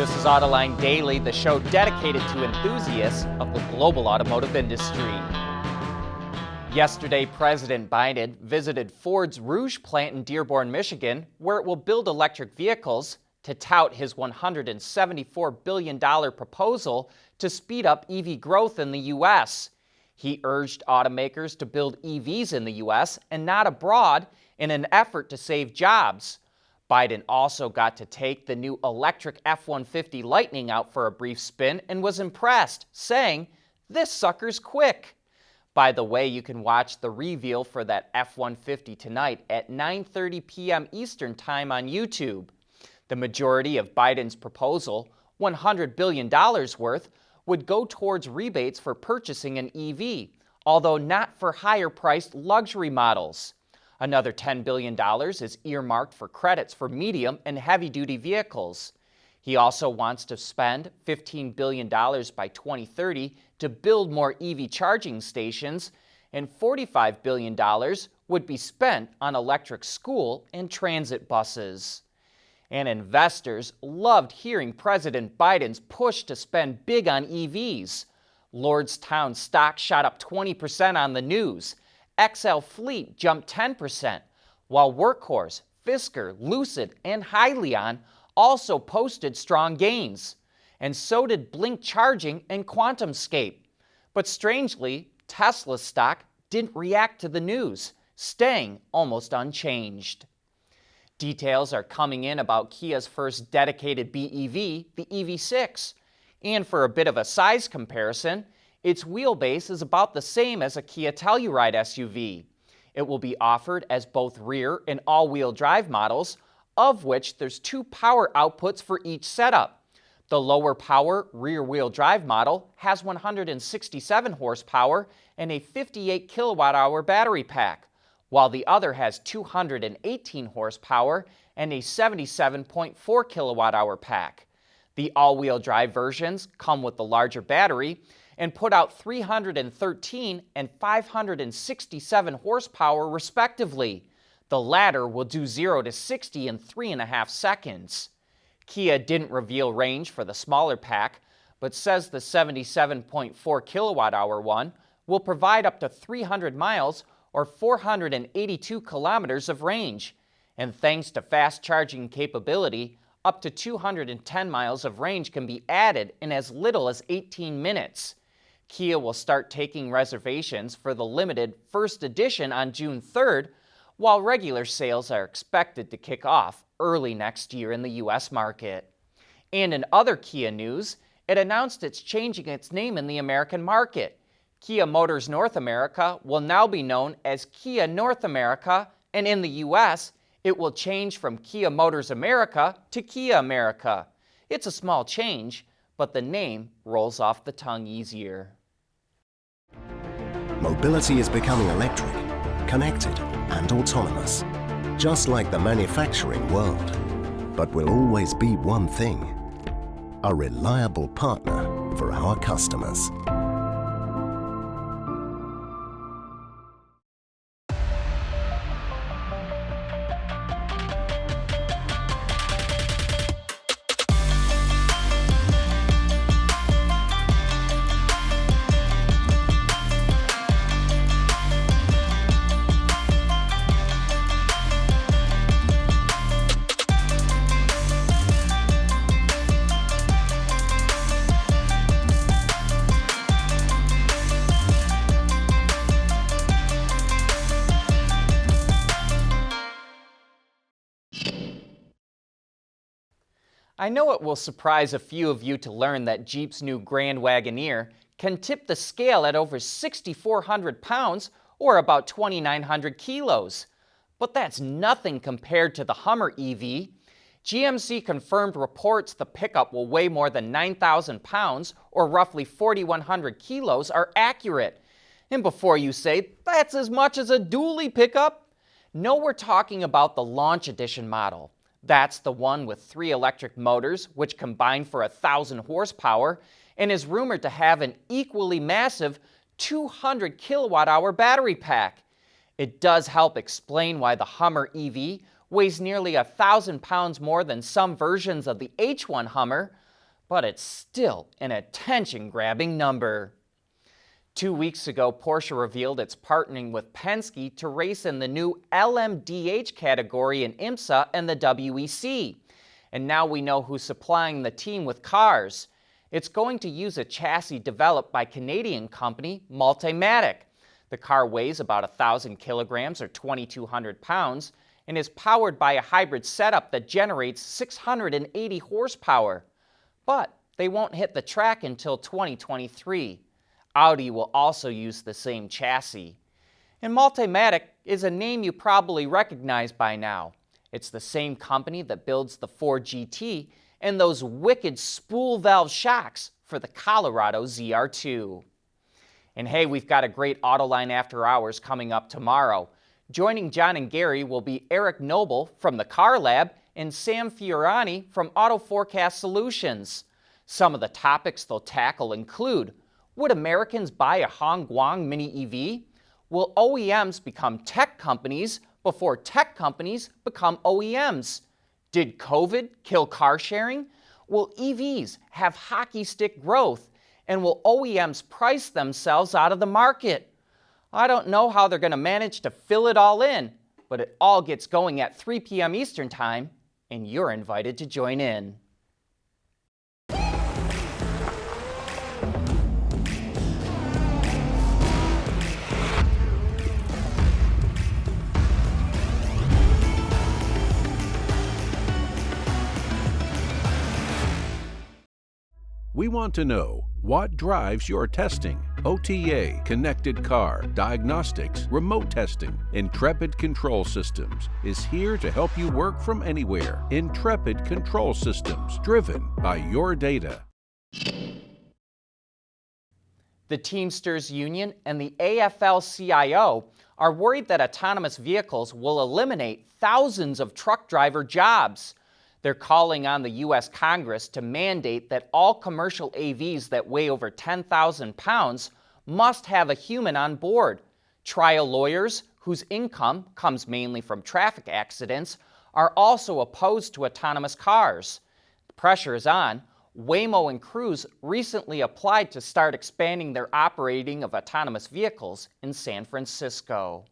This is Autoline Daily, the show dedicated to enthusiasts of the global automotive industry. Yesterday, President Biden visited Ford's Rouge plant in Dearborn, Michigan, where it will build electric vehicles, to tout his $174 billion proposal to speed up EV growth in the U.S. He urged automakers to build EVs in the U.S. and not abroad in an effort to save jobs. Biden also got to take the new electric F-150 Lightning out for a brief spin and was impressed, saying, "This sucker's quick." By the way, you can watch the reveal for that F-150 tonight at 9:30 p.m. Eastern Time on YouTube. The majority of Biden's proposal, $100 billion worth, would go towards rebates for purchasing an EV, although not for higher-priced luxury models. Another $10 billion is earmarked for credits for medium and heavy-duty vehicles. He also wants to spend $15 billion by 2030 to build more EV charging stations, and $45 billion would be spent on electric school and transit buses. And investors loved hearing President Biden's push to spend big on EVs. Lordstown stock shot up 20% on the news. XL Fleet jumped 10%, while Workhorse, Fisker, Lucid, and Hyliion also posted strong gains. And so did Blink Charging and QuantumScape. But strangely, Tesla stock didn't react to the news, staying almost unchanged. Details are coming in about Kia's first dedicated BEV, the EV6. And for a bit of a size comparison, its wheelbase is about the same as a Kia Telluride SUV. It will be offered as both rear and all-wheel drive models, of which there's two power outputs for each setup. The lower power rear-wheel drive model has 167 horsepower and a 58 kilowatt-hour battery pack, while the other has 218 horsepower and a 77.4 kilowatt-hour pack. The all-wheel drive versions come with the larger battery and put out 313 and 567 horsepower respectively. The latter will do 0 to 60 in 3.5 seconds. Kia didn't reveal range for the smaller pack, but says the 77.4 kilowatt-hour one will provide up to 300 miles or 482 kilometers of range. And thanks to fast charging capability, up to 210 miles of range can be added in as little as 18 minutes. Kia will start taking reservations for the limited first edition on June 3rd, while regular sales are expected to kick off early next year in the U.S. market. And in other Kia news, it announced it's changing its name in the American market. Kia Motors North America will now be known as Kia North America, and in the U.S., it will change from Kia Motors America to Kia America. It's a small change, but the name rolls off the tongue easier. Mobility is becoming electric, connected, and autonomous, just like the manufacturing world. But will always be one thing: a reliable partner for our customers. I know it will surprise a few of you to learn that Jeep's new Grand Wagoneer can tip the scale at over 6,400 pounds or about 2,900 kilos. But that's nothing compared to the Hummer EV. GMC confirmed reports the pickup will weigh more than 9,000 pounds or roughly 4,100 kilos are accurate. And before you say, that's as much as a dually pickup, no, we're talking about the Launch Edition model. That's the one with 3 electric motors, which combine for 1,000 horsepower, and is rumored to have an equally massive 200 kilowatt-hour battery pack. It does help explain why the Hummer EV weighs nearly 1,000 pounds more than some versions of the H1 Hummer, but it's still an attention-grabbing number. 2 weeks ago, Porsche revealed it's partnering with Penske to race in the new LMDh category in IMSA and the WEC. And now we know who's supplying the team with cars. It's going to use a chassis developed by Canadian company Multimatic. The car weighs about 1,000 kilograms or 2,200 pounds and is powered by a hybrid setup that generates 680 horsepower. But they won't hit the track until 2023. Audi will also use the same chassis. And Multimatic is a name you probably recognize by now. It's the same company that builds the Ford GT and those wicked spool valve shocks for the Colorado ZR2. And hey, we've got a great Autoline After Hours coming up tomorrow. Joining John and Gary will be Eric Noble from the Car Lab and Sam Fiorani from Auto Forecast Solutions. Some of the topics they'll tackle include: would Americans buy a Hongguang Mini EV? Will OEMs become tech companies before tech companies become OEMs? Did COVID kill car sharing? Will EVs have hockey stick growth? And will OEMs price themselves out of the market? I don't know how they're going to manage to fill it all in, but it all gets going at 3 p.m. Eastern Time, and you're invited to join in. We want to know what drives your testing. OTA, connected car, diagnostics, remote testing. Intrepid Control Systems is here to help you work from anywhere. Intrepid Control Systems, driven by your data. The Teamsters Union and the AFL-CIO are worried that autonomous vehicles will eliminate thousands of truck driver jobs. They're calling on the U.S. Congress to mandate that all commercial AVs that weigh over 10,000 pounds must have a human on board. Trial lawyers, whose income comes mainly from traffic accidents, are also opposed to autonomous cars. The pressure is on. Waymo and Cruise recently applied to start expanding their operating of autonomous vehicles in San Francisco.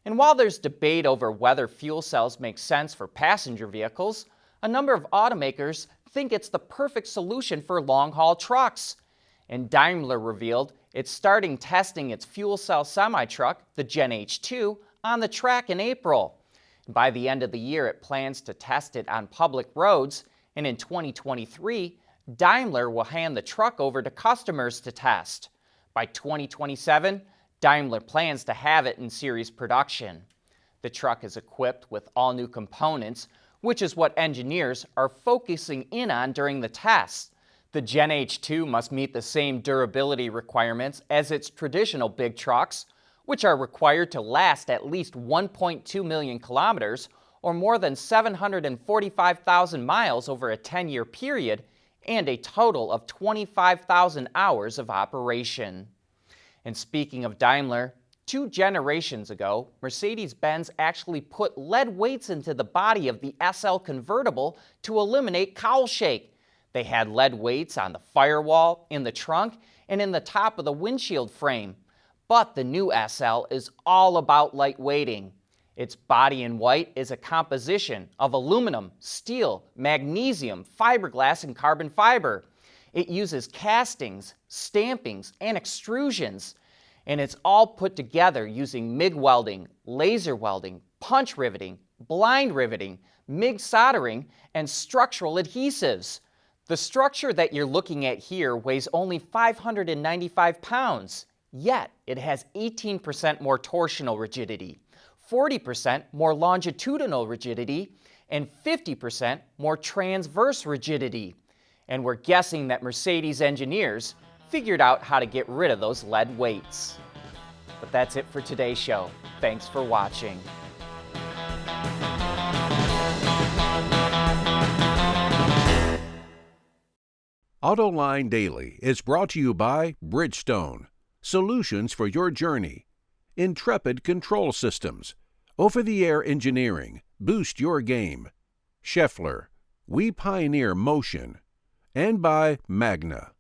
And while there's debate over whether fuel cells make sense for passenger vehicles, a number of automakers think it's the perfect solution for long-haul trucks. And Daimler revealed it's starting testing its fuel cell semi-truck, the Gen H2, on the track in April. By the end of the year, it plans to test it on public roads, and in 2023, Daimler will hand the truck over to customers to test. By 2027, Daimler plans to have it in series production. The truck is equipped with all new components, which is what engineers are focusing in on during the tests. The Gen H2 must meet the same durability requirements as its traditional big trucks, which are required to last at least 1.2 million kilometers, or more than 745,000 miles over a 10-year period, and a total of 25,000 hours of operation. And speaking of Daimler, 2 generations ago, Mercedes-Benz actually put lead weights into the body of the SL convertible to eliminate cowl shake. They had lead weights on the firewall, in the trunk, and in the top of the windshield frame. But the new SL is all about lightweighting. Its body in white is a composition of aluminum, steel, magnesium, fiberglass, and carbon fiber. It uses castings, stampings, and extrusions, and it's all put together using MIG welding, laser welding, punch riveting, blind riveting, MIG soldering, and structural adhesives. The structure that you're looking at here weighs only 595 pounds, yet it has 18% more torsional rigidity, 40% more longitudinal rigidity, and 50% more transverse rigidity. And we're guessing that Mercedes engineers figured out how to get rid of those lead weights. But that's it for today's show. Thanks for watching. Autoline Daily is brought to you by Bridgestone, solutions for your journey. Intrepid Control Systems, over-the-air engineering, boost your game. Scheffler, we pioneer motion. and by Magna.